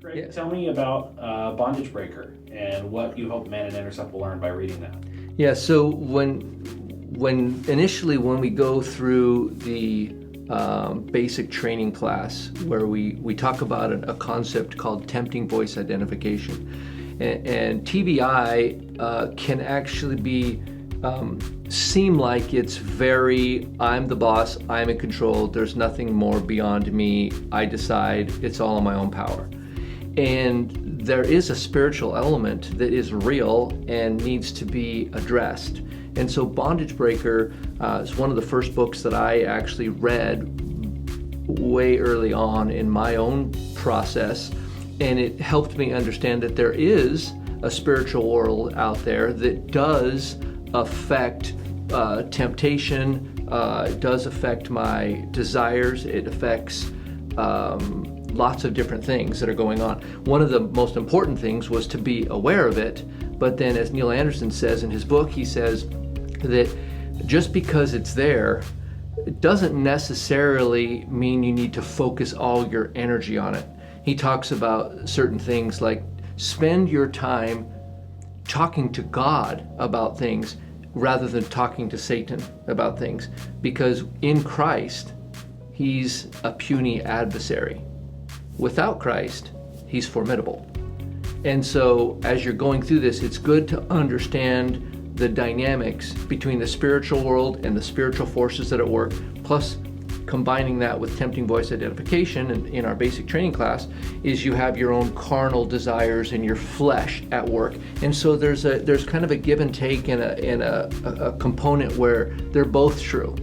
Greg, Yeah. tell me about Bondage Breaker and what you hope Man and Intercept will learn by reading that. Yeah. So when we go through the basic training class where we talk about a concept called tempting voice identification, and TVI can actually be seem like it's very, I'm the boss, I'm in control, there's nothing more beyond me, I decide, it's all in my own power. And there is a spiritual element that is real and needs to be addressed. And so Bondage Breaker is one of the first books that I actually read way early on in my own process, and it helped me understand that there is a spiritual world out there that does affect temptation, it does affect my desires, it affects lots of different things that are going on. One of the most important things was to be aware of it, but then as Neil Anderson says in his book, he says that just because it's there, it doesn't necessarily mean you need to focus all your energy on it. He talks about certain things like spend your time talking to God about things rather than talking to Satan about things, because in Christ, he's a puny adversary. Without Christ, he's formidable. And so as you're going through this, it's good to understand the dynamics between the spiritual world and the spiritual forces that are at work, plus combining that with tempting voice identification. And in our basic training class is you have your own carnal desires and your flesh at work. And so there's kind of a give and take and a component where they're both true.